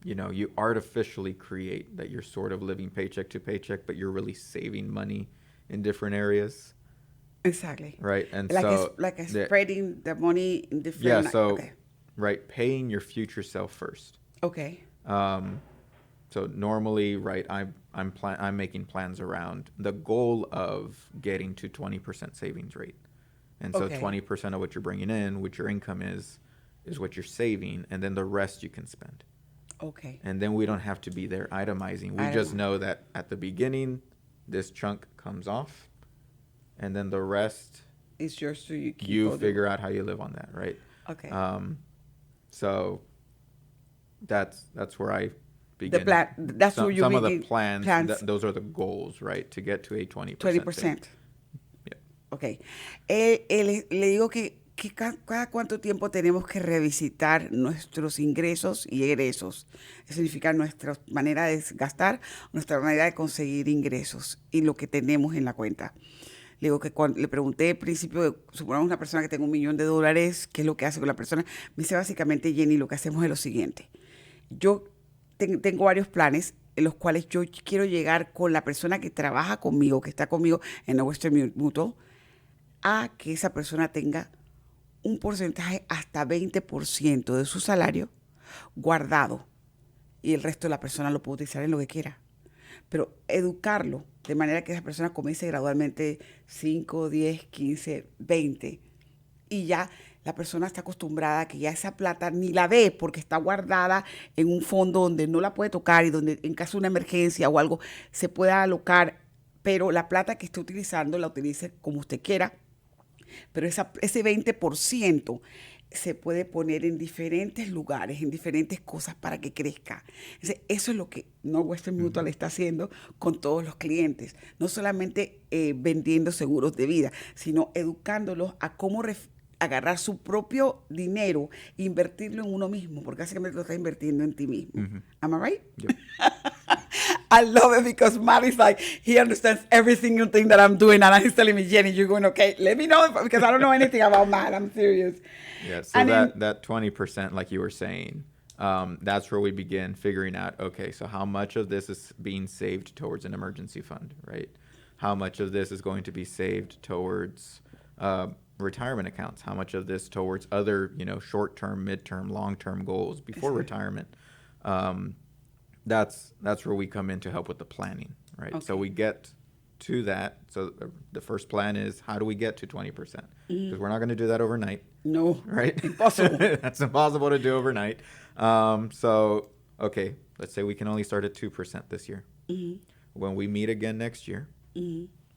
you artificially create that you're sort of living paycheck to paycheck, but you're really saving money in different areas. Exactly. Right. And spreading the money in different. Yeah. So, okay. Right. Paying your future self first. Okay. So normally, right, I'm making plans around the goal of getting to 20% savings rate. And so 20% of what you're bringing in, which your income is what you're saving. And then the rest you can spend. Okay. And then we don't have to be there itemizing. We just know that at the beginning, this chunk comes off. And then the rest is yours, so you figure out how you live on that, right? Okay. So that's where I begin. The plan. That's where you some of begin. the plans. Those are the goals, right? To get to a 20%. 20%. Yeah. Okay. Le digo que cada cuánto tiempo tenemos que revisitar nuestros ingresos y egresos. Eso significa nuestra manera de gastar, nuestra manera de conseguir ingresos y lo que tenemos en la cuenta. Le digo que cuando le pregunté al principio, supongamos una persona que tenga $1 millón, ¿qué es lo que hace con la persona? Me dice básicamente, Jenny, lo que hacemos es lo siguiente. Yo tengo varios planes en los cuales yo quiero llegar con la persona que trabaja conmigo, que está conmigo en Northwestern Mutual, a que esa persona tenga un porcentaje hasta 20% de su salario guardado y el resto de la persona lo puede utilizar en lo que quiera. Pero educarlo de manera que esa persona comience gradualmente 5, 10, 15, 20 y ya la persona está acostumbrada a que ya esa plata ni la ve porque está guardada en un fondo donde no la puede tocar y donde en caso de una emergencia o algo se pueda alocar, pero la plata que esté utilizando la utilice como usted quiera, pero ese 20% se puede poner en diferentes lugares, en diferentes cosas para que crezca. Entonces, eso es lo que Northwestern Mutual está haciendo con todos los clientes. No solamente vendiendo seguros de vida, sino educándolos a cómo agarrar su propio dinero e invertirlo en uno mismo, porque básicamente lo está invirtiendo en ti mismo. Am I right? Yep. I love it because Matt is like, he understands every single thing that I'm doing, and he's telling me, Jenny, you're going, okay, let me know, because I don't know anything about Matt, I'm serious. Yeah, so And that 20%, like you were saying, that's where we begin figuring out, okay, so how much of this is being saved towards an emergency fund, right? How much of this is going to be saved towards retirement accounts? How much of this towards other, short-term, mid-term, long-term goals before retirement? That's where we come in to help with the planning, right? Okay. So we get to that. So the first plan is, how do we get to 20%? Because we're not going to do that overnight. No, right? impossible. That's impossible to do overnight. So, okay, let's say we can only start at 2% this year. When we meet again next year,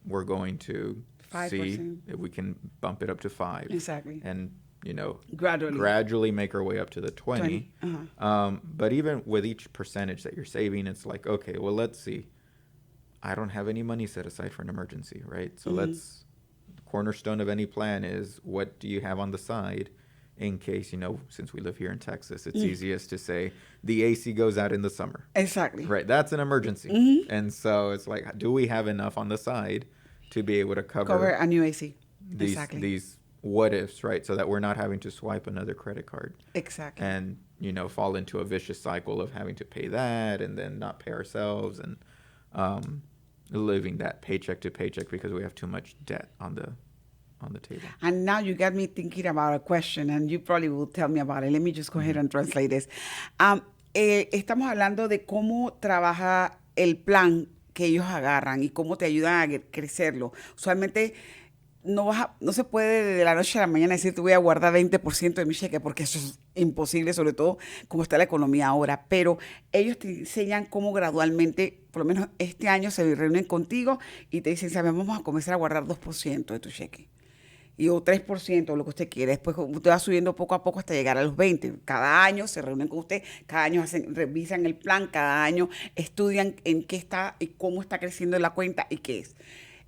we're going to 5%. see if we can bump it up to 5. Exactly. And, Gradually make our way up to the 20. 20. But even with each percentage that you're saving, it's like, okay, well, let's see. I don't have any money set aside for an emergency, right? So the cornerstone of any plan is, what do you have on the side in case, since we live here in Texas, it's easiest to say the AC goes out in the summer. Exactly. Right, that's an emergency. And so it's like, do we have enough on the side to be able to cover a new AC. these what ifs, right? So that we're not having to swipe another credit card. Exactly. And, fall into a vicious cycle of having to pay that and then not pay ourselves and living that paycheck to paycheck because we have too much debt on the table. And now you got me thinking about a question, and you probably will tell me about it. Let me just go ahead and translate this. Estamos hablando de cómo trabaja el plan que ellos agarran y cómo te ayudan a crecerlo. Usualmente no se puede de la noche a la mañana decir te voy a guardar 20% de mi cheque, porque eso es imposible, sobre todo como está la economía ahora. Pero ellos te enseñan cómo gradualmente, por lo menos este año, se reúnen contigo y te dicen, ¿sabes? Vamos a comenzar a guardar 2% de tu cheque. O 3%, o lo que usted quiera. Después usted va subiendo poco a poco hasta llegar a los 20%. Cada año se reúnen con usted, cada año revisan el plan, cada año estudian en qué está y cómo está creciendo la cuenta y qué es.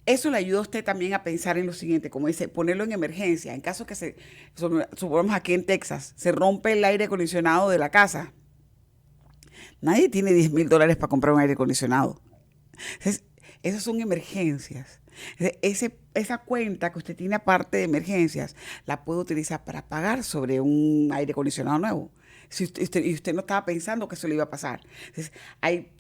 Eso le ayuda a usted también a pensar en lo siguiente, como dice, ponerlo en emergencia. En caso que supongamos aquí en Texas, se rompe el aire acondicionado de la casa. Nadie tiene $10,000 para comprar un aire acondicionado. Entonces, esas son emergencias. Esa cuenta que usted tiene aparte de emergencias, la puede utilizar para pagar sobre un aire acondicionado nuevo. Y usted no estaba pensando que eso le iba a pasar. Entonces, hay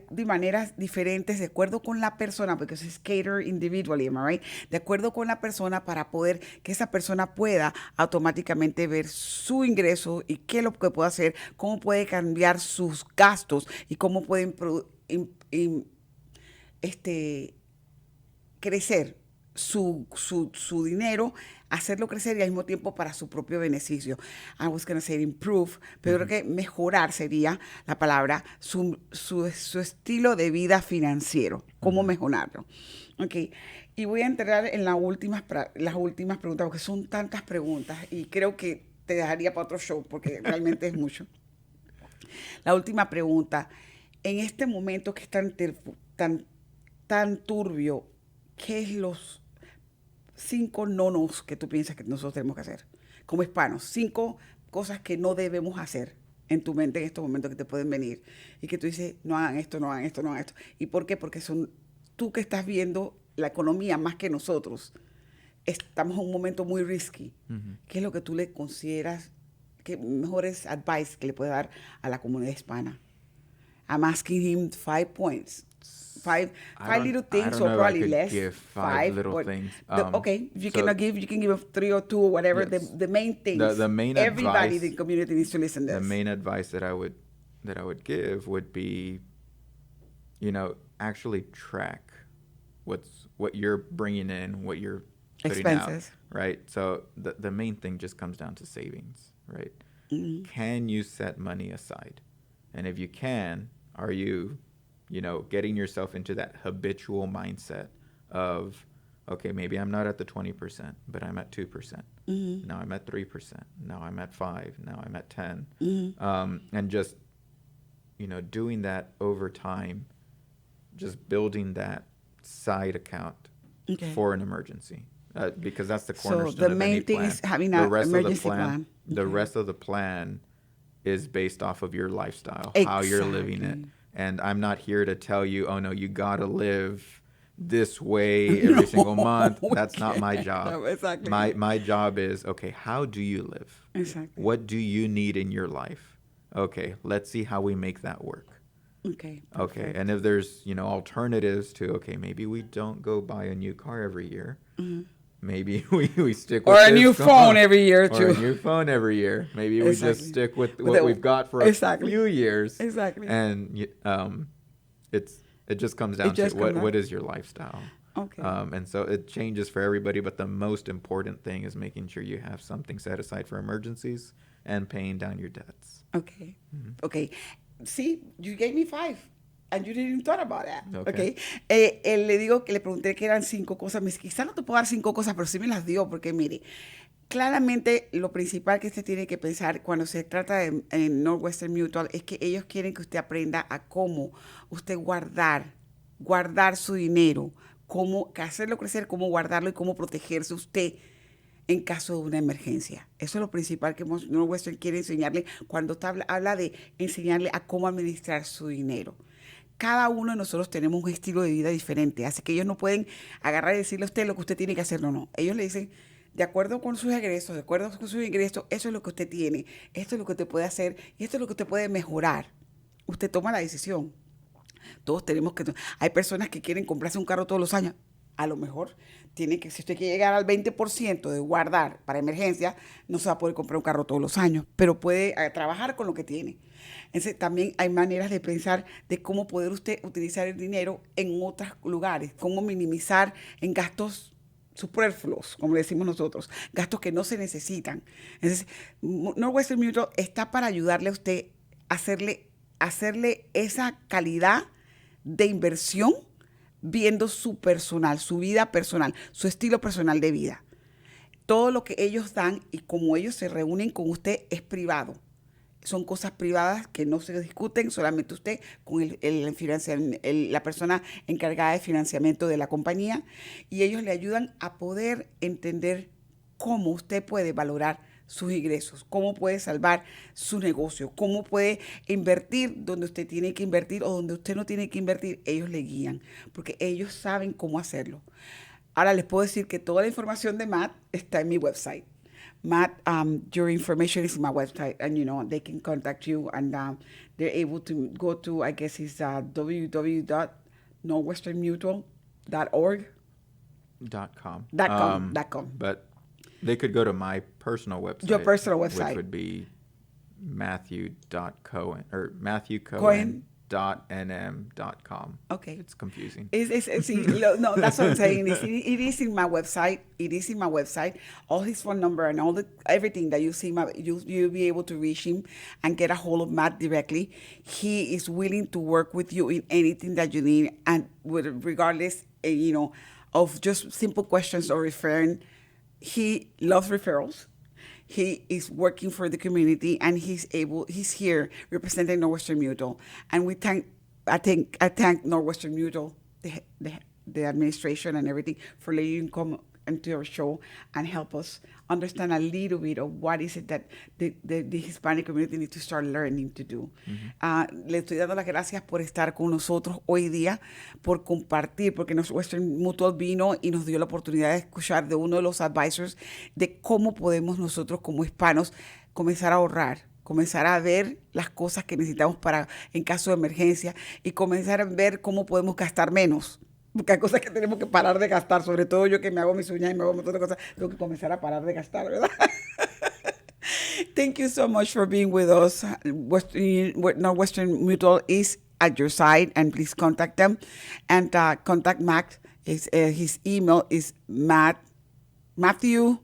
de maneras diferentes de acuerdo con la persona, porque eso es cater individually, am I right? De acuerdo con la persona para poder que esa persona pueda automáticamente ver su ingreso y qué es lo que puede hacer, cómo puede cambiar sus gastos y cómo puede crecer su dinero, hacerlo crecer y al mismo tiempo para su propio beneficio. I was going to say improve, pero creo que mejorar sería la palabra, su estilo de vida financiero, cómo mejorarlo. Okay. Y voy a entrar en las últimas preguntas, porque son tantas preguntas y creo que te dejaría para otro show, porque realmente es mucho. La última pregunta, en este momento que es tan turbio, ¿qué es los 5 no-nos que tú piensas que nosotros tenemos que hacer como hispanos? 5 cosas que no debemos hacer en tu mente en estos momentos que te pueden venir y que tú dices, no hagan esto, no hagan esto, no hagan esto. ¿Y por qué? Porque son tú que estás viendo la economía más que nosotros. Estamos en un momento muy risky. ¿Qué es lo que tú le consideras que mejores advice que le puedes dar a la comunidad hispana? I'm asking him 5 points. five I little don't things, or know if I probably could less. give five little but things. Okay, if you so cannot give, you can give 3 or 2 or whatever. Yes. The main things. The main everybody advice, in the community needs to listen to the this. main advice that I would give would be, actually track what you're bringing in, what you're putting Expenses. out, right? So the main thing just comes down to savings, right? Mm-hmm. Can you set money aside? And if you can, are you, getting yourself into that habitual mindset of, okay, maybe I'm not at the 20%, but I'm at 2%. Mm-hmm. Now I'm at 3%. Now I'm at 5. Now I'm at 10. Mm-hmm. And just, doing that over time, just building that side account for an emergency. Because that's the cornerstone So the of main any thing plan. is having an emergency plan. The rest of the plan is based off of your lifestyle, how you're living it. And I'm not here to tell you, oh no, you gotta live this way every single month. That's not my job. No, exactly. My job is, okay, how do you live? Exactly. What do you need in your life? Okay, let's see how we make that work. Okay. Okay, and if there's, alternatives to, okay, maybe we don't go buy a new car every year. Mm-hmm. Maybe we stick with or a new phone every year too. Or a new phone every year. Maybe we just stick with what we've got for a few years. Exactly. And it just comes down to what is your lifestyle. Okay. And so it changes for everybody, but the most important thing is making sure you have something set aside for emergencies and paying down your debts. Okay. Mm-hmm. Okay. See, you gave me 5. And you didn't even thought about that. Okay. Le digo que le pregunté que eran 5 cosas. Quizás no te puedo dar 5 cosas, pero sí me las dio, porque mire, claramente lo principal que usted tiene que pensar cuando se trata de Northwestern Mutual es que ellos quieren que usted aprenda a cómo usted guardar su dinero, cómo hacerlo crecer, cómo guardarlo y cómo protegerse usted en caso de una emergencia. Eso es lo principal que Northwestern quiere enseñarle cuando habla de enseñarle a cómo administrar su dinero. Cada uno de nosotros tenemos un estilo de vida diferente, así que ellos no pueden agarrar y decirle a usted lo que usted tiene que hacer, no. Ellos le dicen, de acuerdo con sus egresos, eso es lo que usted tiene, esto es lo que usted puede hacer y esto es lo que usted puede mejorar. Usted toma la decisión. Todos tenemos que... Hay personas que quieren comprarse un carro todos los años. A lo mejor si usted quiere llegar al 20% de guardar para emergencia, no se va a poder comprar un carro todos los años, pero puede trabajar con lo que tiene. Entonces, también hay maneras de pensar de cómo poder usted utilizar el dinero en otros lugares, cómo minimizar en gastos superfluos, como le decimos nosotros, gastos que no se necesitan. Entonces, Northwestern Mutual está para ayudarle a usted a hacerle esa calidad de inversión viendo su personal, su vida personal, su estilo personal de vida. Todo lo que ellos dan y como ellos se reúnen con usted es privado. Son cosas privadas que no se discuten, solamente usted con la persona encargada de financiamiento de la compañía, y ellos le ayudan a poder entender cómo usted puede valorar sus ingresos, cómo puede salvar su negocio, cómo puede invertir donde usted tiene que invertir o donde usted no tiene que invertir. Ellos le guían porque ellos saben cómo hacerlo. Ahora les puedo decir que toda la información de Matt está en mi website. Matt, your information is in my website, and they can contact you, and they're able to go to, I guess it's www.northwesternmutual.org. .com. .com. But they could go to my personal website. Your personal website. Which would be Matthew.Cohen or MatthewCohen.nm.com. Okay. It's confusing. No, that's what I'm saying. It is in my website. It is in my website. All his phone number and everything that you see, you'll be able to reach him and get a hold of Matt directly. He is willing to work with you in anything that you need, and regardless, of just simple questions or referring. He loves referrals. He is working for the community, and he's here representing Northwestern Mutual. And I thank Northwestern Mutual, the administration and everything, for letting him come into our show and help us understand a little bit of what is it that the Hispanic community needs to start learning to do. Mm-hmm. Le estoy dando las gracias por estar con nosotros hoy día, por compartir, porque Northwestern Mutual vino y nos dio la oportunidad de escuchar de uno de los advisors de cómo podemos nosotros como hispanos comenzar a ahorrar comenzar a ver las cosas que necesitamos para en caso de emergencia y comenzar a ver cómo podemos gastar menos. Porque hay cosas que tenemos que parar de gastar, sobre todo yo que me hago mis uñas y me hago un montón de cosas, tengo que comenzar a parar de gastar, ¿verdad? Thank you so much for being with us. Northwestern Mutual is at your side, and please contact them. And contact Matt. His email is Matthew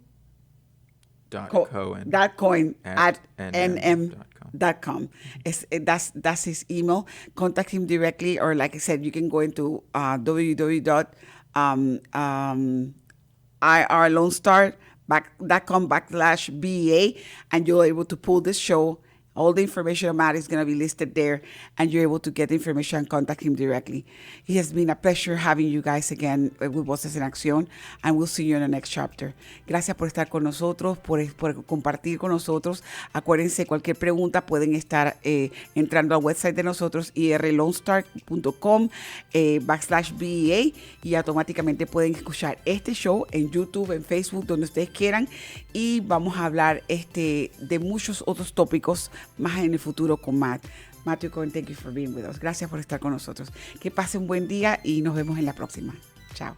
Cohen at nm.com. That's his email. Contact him directly, or like I said, you can go into www.irlonestar.com/BA, and you're able to pull this show. All the information about it is going to be listed there, and you're able to get the information and contact him directly. It has been a pleasure having you guys again with Voces en Acción, and we'll see you in the next chapter. Gracias por estar con nosotros, por compartir con nosotros. Acuérdense, cualquier pregunta pueden estar entrando al website de nosotros, irlonestar.com/BEA, y automáticamente pueden escuchar este show en YouTube, en Facebook, donde ustedes quieran, y vamos a hablar de muchos otros tópicos más en el futuro con Matt. Matthew Cohen, thank you for being with us. Gracias por estar con nosotros. Que pasen un buen día y nos vemos en la próxima. Chao.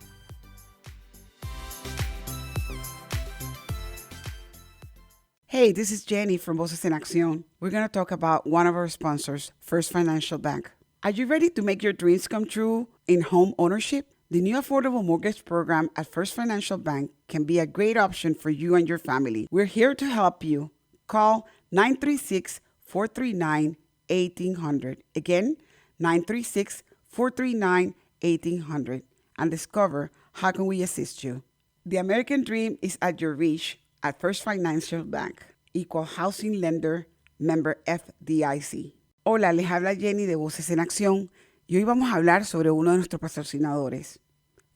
Hey, this is Jenny from Voces en Acción. We're going to talk about one of our sponsors, First Financial Bank. Are you ready to make your dreams come true in home ownership? The new affordable mortgage program at First Financial Bank can be a great option for you and your family. We're here to help you. Call 936-439-1800. Again, 936-439-1800. And discover how can we assist you. The American dream is at your reach at First Financial Bank. Equal housing lender, member FDIC. Hola, les habla Jenny de Voces en Acción. Y hoy vamos a hablar sobre uno de nuestros patrocinadores,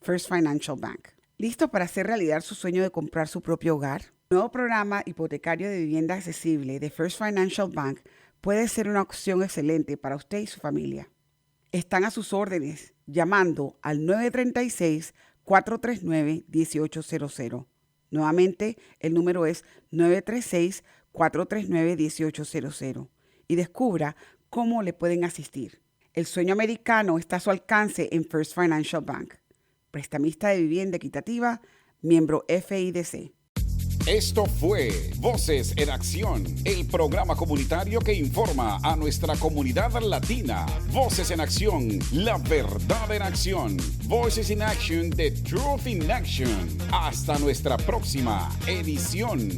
First Financial Bank. ¿Listo para hacer realidad su sueño de comprar su propio hogar? El nuevo programa hipotecario de vivienda accesible de First Financial Bank puede ser una opción excelente para usted y su familia. Están a sus órdenes llamando al 936-439-1800. Nuevamente, el número es 936-439-1800. Y descubra cómo le pueden asistir. El sueño americano está a su alcance en First Financial Bank. Prestamista de vivienda equitativa, miembro FIDC. Esto fue Voces en Acción, el programa comunitario que informa a nuestra comunidad latina. Voces en Acción, la verdad en acción. Voices in Action, the truth in action. Hasta nuestra próxima edición.